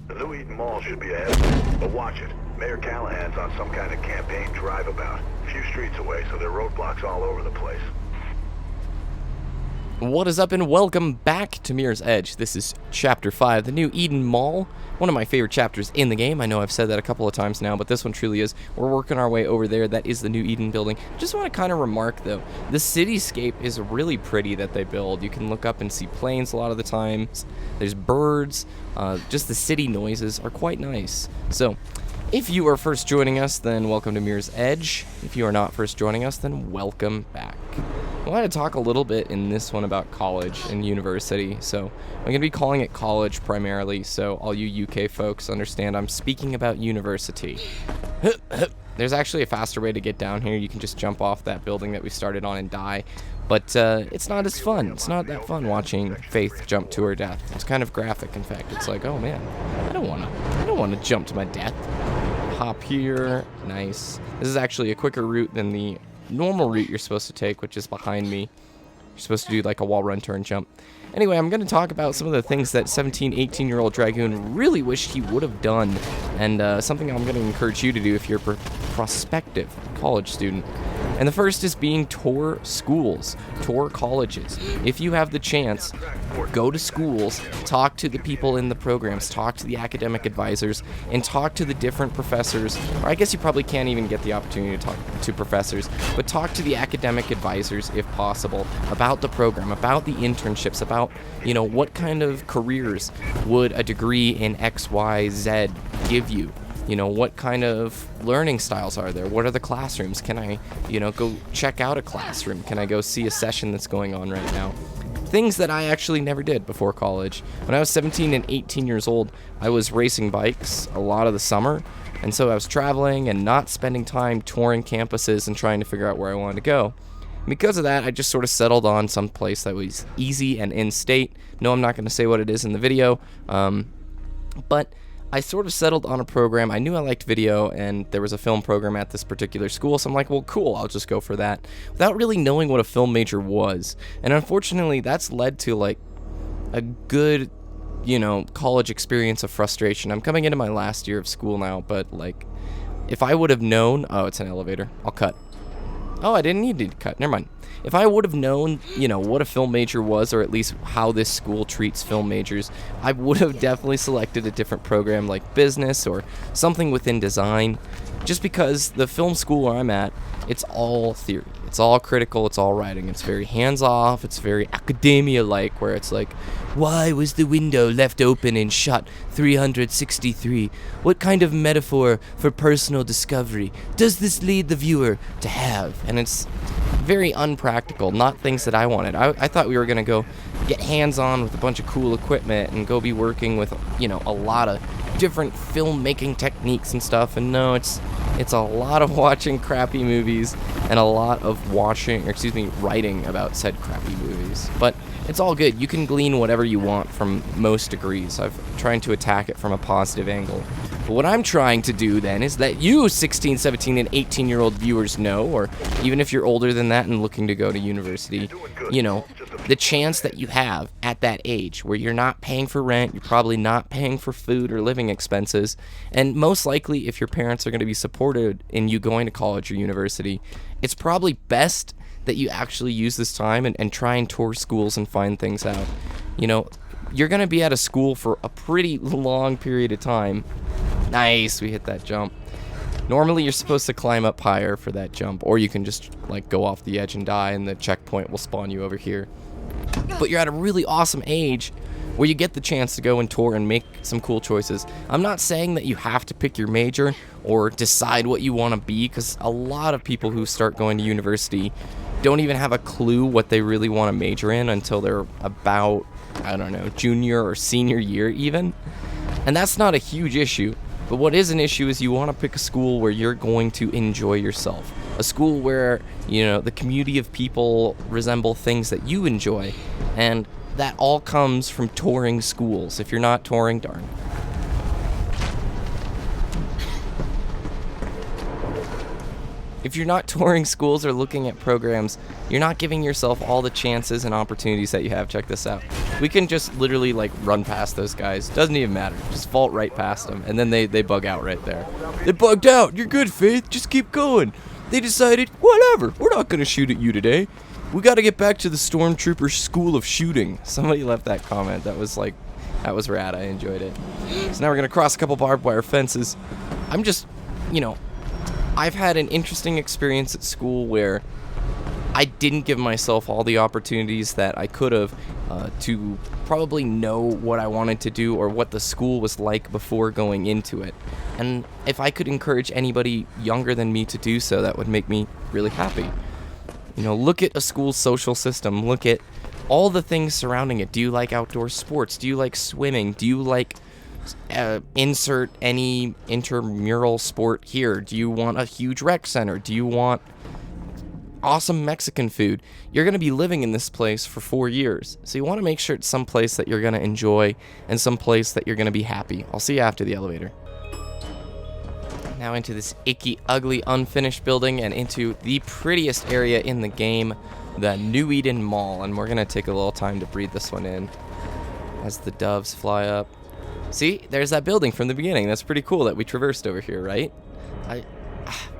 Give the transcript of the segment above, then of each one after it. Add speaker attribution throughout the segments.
Speaker 1: The new Eden Mall should be ahead of you, but watch it. Mayor Callahan's on some kind of campaign drive-about. A few streets away, so there are roadblocks all over the place.
Speaker 2: What is up, and welcome back to Mirror's Edge. This is Chapter 5, the new Eden Mall. One of my favorite chapters in the game. I know I've said that a couple of times now, but this one truly is. We're working our way over there. That is the new Eden building. Just want to kind of remark, though, the cityscape is really pretty that they build. You can look up and see planes a lot of the times. There's birds. Just the city noises are quite nice. So, if you are first joining us, then welcome to Mirror's Edge. If you are not first joining us, then welcome back. I want to talk a little bit in this one about college and university. So I'm going to be calling it college primarily, so all you UK folks understand I'm speaking about university. There's actually a faster way to get down here. You can just jump off that building that we started on and die. But it's not as fun. It's not that fun watching Faith jump to her death. It's kind of graphic, in fact. It's like, oh man, I don't want to jump to my death. Hop here. Nice. This is actually a quicker route than the normal route you're supposed to take, which is behind me. You're supposed to do like a wall run, turn, jump. Anyway, I'm going to talk about some of the things that 17, 18-year-old Dragoon really wished he would have done, and something I'm going to encourage you to do if you're a prospective college student. And the first is being tour schools, tour colleges. If you have the chance, go to schools, talk to the people in the programs, talk to the academic advisors, and talk to the different professors. Or I guess you probably can't even get the opportunity to talk to professors, but talk to the academic advisors if possible about the program, about the internships, about, you know, what kind of careers would a degree in X, Y, Z give you. You know, what kind of learning styles are there? What are the classrooms? Can I, go check out a classroom? Can I go see a session that's going on right now? Things that I actually never did before college. When I was 17 and 18 years old, I was racing bikes a lot of the summer. And so I was traveling and not spending time touring campuses and trying to figure out where I wanted to go. Because of that, I just sort of settled on some place that was easy and in-state. No, I'm not going to say what it is in the video. But I sort of settled on a program. I knew I liked video, and there was a film program at this particular school, so I'm like, well, cool, I'll just go for that, without really knowing what a film major was. And unfortunately, that's led to, like, a good, college experience of frustration. I'm coming into my last year of school now, but, like, if I would have known... Oh, it's an elevator. I'll cut. Oh, I didn't need to cut. Never mind. If I would have known, what a film major was, or at least how this school treats film majors, I would have definitely selected a different program like business or something within design. Just because the film school where I'm at, it's all theory. It's all critical. It's all writing. It's very hands-off. It's very academia-like, where it's like, why was the window left open in shot 363? What kind of metaphor for personal discovery does this lead the viewer to have? And it's very unpractical, not things that I wanted. I thought we were going to go get hands-on with a bunch of cool equipment and go be working with, a lot of different filmmaking techniques and stuff. And no, it's a lot of watching crappy movies and a lot of writing about said crappy movies. But it's all good. You can glean whatever you want from most degrees. I'm trying to attack it from a positive angle. But what I'm trying to do then is that you 16, 17, and 18-year-old viewers know, or even if you're older than that and looking to go to university, the chance that you have at that age where you're not paying for rent, you're probably not paying for food or living expenses, and most likely if your parents are going to be supported in you going to college or university, it's probably best that you actually use this time and try and tour schools and find things out. You're going to be at a school for a pretty long period of time. Nice, we hit that jump. Normally you're supposed to climb up higher for that jump, or you can just go off the edge and die and the checkpoint will spawn you over here. But you're at a really awesome age where you get the chance to go and tour and make some cool choices. I'm not saying that you have to pick your major or decide what you want to be, because a lot of people who start going to university don't even have a clue what they really want to major in until they're about, junior or senior year even. And that's not a huge issue. But what is an issue is you want to pick a school where you're going to enjoy yourself. A school where, the community of people resemble things that you enjoy. And that all comes from touring schools. If you're not touring, darn. If you're not touring schools or looking at programs, you're not giving yourself all the chances and opportunities that you have. Check this out. We can just literally, like, run past those guys. Doesn't even matter. Just vault right past them, and then they bug out right there. They bugged out. You're good, Faith. Just keep going. They decided, whatever, we're not going to shoot at you today. We got to get back to the Stormtrooper School of Shooting. Somebody left that comment. That was rad. I enjoyed it. So now we're going to cross a couple barbed wire fences. I'm just, I've had an interesting experience at school where I didn't give myself all the opportunities that I could have to probably know what I wanted to do or what the school was like before going into it. And if I could encourage anybody younger than me to do so, that would make me really happy. Look at a school's social system. Look at all the things surrounding it. Do you like outdoor sports? Do you like swimming? Do you like insert any intramural sport here? Do you want a huge rec center? Do you want awesome Mexican food? You're going to be living in this place for 4 years, so you want to make sure it's some place that you're going to enjoy and some place that you're going to be happy. I'll see you after the elevator. Now into this icky, ugly, unfinished building and into the prettiest area in the game, the New Eden Mall, and we're going to take a little time to breathe this one in as the doves fly up. See, there's that building from the beginning. That's pretty cool that we traversed over here, right?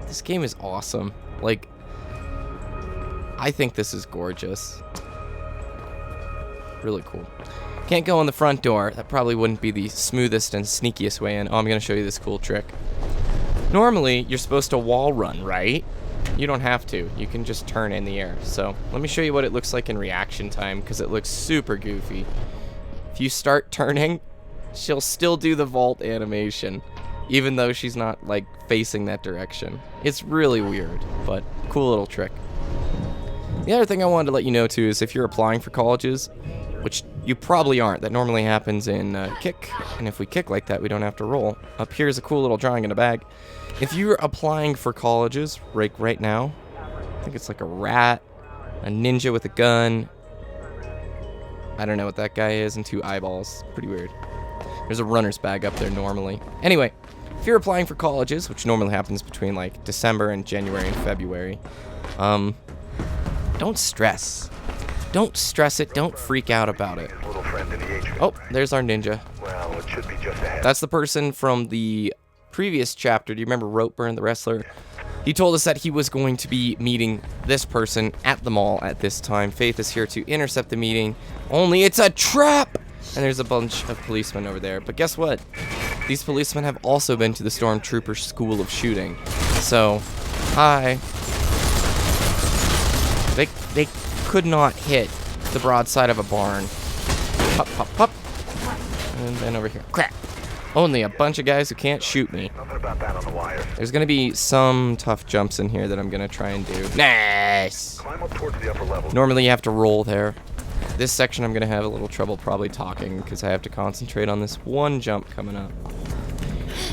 Speaker 2: This game is awesome. Like, I think this is gorgeous. Really cool. Can't go in the front door. That probably wouldn't be the smoothest and sneakiest way in. Oh, I'm going to show you this cool trick. Normally, you're supposed to wall run, right? You don't have to. You can just turn in the air. So, let me show you what it looks like in reaction time, because it looks super goofy. If you start turning, she'll still do the vault animation, even though she's not, like, facing that direction. It's really weird, but cool little trick. The other thing I wanted to let you know, too, is if you're applying for colleges, which you probably aren't, that normally happens in kick, and if we kick like that, we don't have to roll. Up here is a cool little drawing in a bag. If you're applying for colleges right now, I think it's like a rat, a ninja with a gun, I don't know what that guy is, and 2 eyeballs. Pretty weird. There's a runner's bag up there normally. Anyway, if you're applying for colleges, which normally happens between like December and January and February, don't stress. Don't stress it. Don't freak out about it. Oh, there's our ninja.
Speaker 1: Well, it should be just ahead.
Speaker 2: That's the person from the previous chapter. Do you remember Ropeburn, the wrestler? He told us that he was going to be meeting this person at the mall at this time. Faith is here to intercept the meeting. Only it's a trap! And there's a bunch of policemen over there. But guess what? These policemen have also been to the Stormtrooper School of Shooting. So, hi. They could not hit the broadside of a barn. Pop, pop, pop. And then over here. Crap. Only a bunch of guys who can't shoot me.
Speaker 1: Nothing about that on the wire.
Speaker 2: There's going to be some tough jumps in here that I'm going to try and do. Nice!
Speaker 1: Climb up towards the upper level.
Speaker 2: Normally you have to roll there. This section I'm going to have a little trouble probably talking because I have to concentrate on this one jump coming up.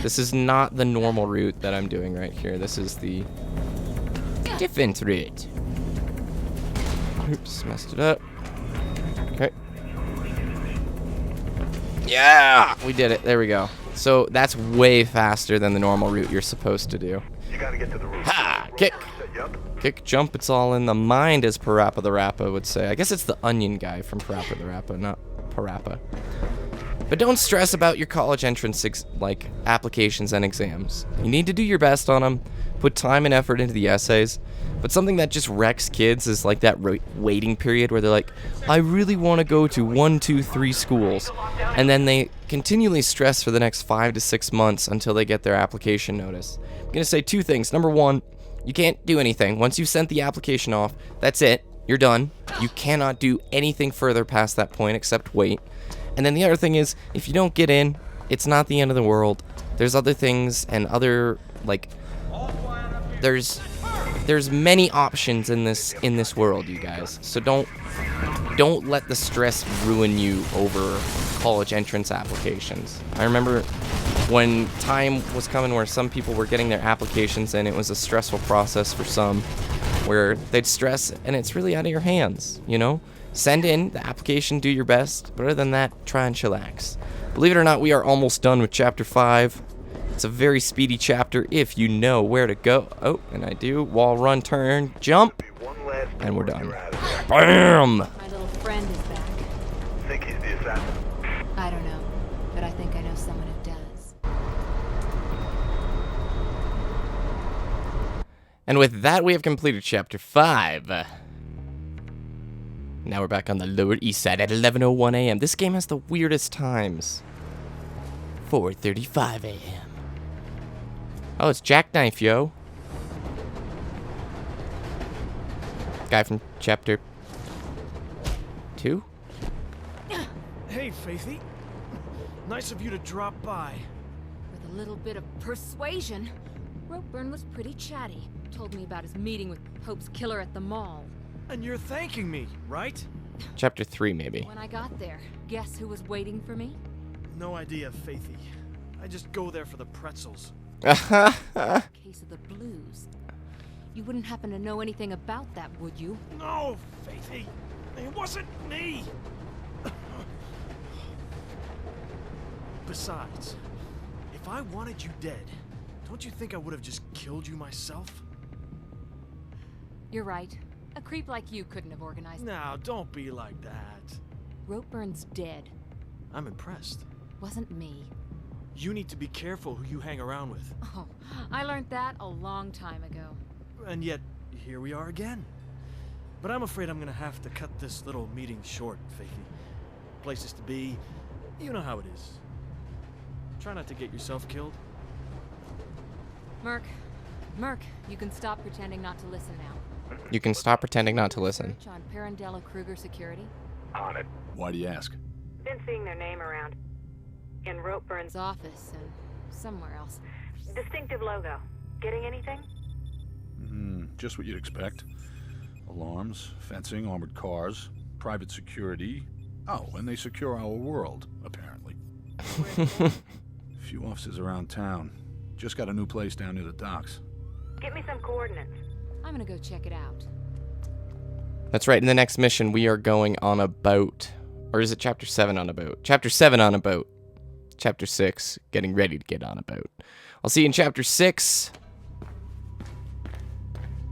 Speaker 2: This is not the normal route that I'm doing right here. This is the different route. Oops, messed it up. Okay. Yeah! We did it. There we go. So that's way faster than the normal route you're supposed to do.
Speaker 1: You gotta get to the roof.
Speaker 2: Ha! Kick!
Speaker 1: Yup.
Speaker 2: Kick, jump, it's all in the mind, as Parappa the Rappa would say. I guess it's the onion guy from Parappa the Rappa, not Parappa. But don't stress about your college entrance applications and exams. You need to do your best on them, put time and effort into the essays. But something that just wrecks kids is like that waiting period where they're like, I really want to go to 1, 2, 3 schools. And then they continually stress for the next 5 to 6 months until they get their application notice. I'm going to say 2 things. Number 1, you can't do anything. Once you've sent the application off, that's it. You're done. You cannot do anything further past that point except wait. And then the other thing is, if you don't get in, it's not the end of the world. There's other things and other, there's many options in this world, you guys. So don't let the stress ruin you over college entrance applications. I remember when time was coming where some people were getting their applications in, it was a stressful process for some, where they'd stress and it's really out of your hands, you know? Send in the application, do your best, but other than that, try and chillax. Believe it or not, we are almost done with Chapter 5. It's a very speedy chapter if you know where to go. Oh, and I do. Wall, run, turn, jump, and we're done. BAM!
Speaker 3: My little friend is back.
Speaker 1: Think he's
Speaker 3: someone who does.
Speaker 2: And with that, we have completed Chapter 5. Now we're back on the Lower East Side at 11:01 a.m. This game has the weirdest times. 4:35 a.m. Oh, it's Jackknife, yo. Guy from Chapter 2?
Speaker 4: Hey, Faithy. Nice of you to drop by.
Speaker 3: With a little bit of persuasion, Ropeburn was pretty chatty. Told me about his meeting with Hope's killer at the mall.
Speaker 4: And you're thanking me, right?
Speaker 2: Chapter 3, maybe.
Speaker 3: When I got there, guess who was waiting for me?
Speaker 4: No idea, Faithy. I just go there for the pretzels.
Speaker 3: Case of the blues. You wouldn't happen to know anything about that, would you?
Speaker 4: No, Faithy. It wasn't me. Besides, if I wanted you dead, don't you think I would have just killed you myself?
Speaker 3: You're right. A creep like you couldn't have organized.
Speaker 4: Now, don't be like that.
Speaker 3: Ropeburn's dead.
Speaker 4: I'm impressed.
Speaker 3: Wasn't me.
Speaker 4: You need to be careful who you hang around with.
Speaker 3: Oh, I learned that a long time ago.
Speaker 4: And yet, here we are again. But I'm afraid I'm gonna have to cut this little meeting short, Faithy. Places to be, you know how it is. Try not to get yourself killed.
Speaker 3: Merc, you can stop pretending not to listen now.
Speaker 2: You can stop pretending not to listen.
Speaker 3: Search on Parandella Kruger Security.
Speaker 1: On it.
Speaker 5: Why do you ask?
Speaker 6: Been seeing their name around. In Ropeburn's
Speaker 3: His office and somewhere else.
Speaker 6: distinctive logo. Getting anything?
Speaker 5: Just what you'd expect. Alarms, fencing, armored cars, private security. Oh, and they secure our world, apparently. Few offices around town. Just got a new place down near the docks.
Speaker 6: Get me some coordinates.
Speaker 3: I'm gonna go check it out.
Speaker 2: That's right, in the next mission, we are going on a boat. Or is it Chapter 7 on a boat? Chapter 7 on a boat. Chapter 6, getting ready to get on a boat. I'll see you in Chapter 6.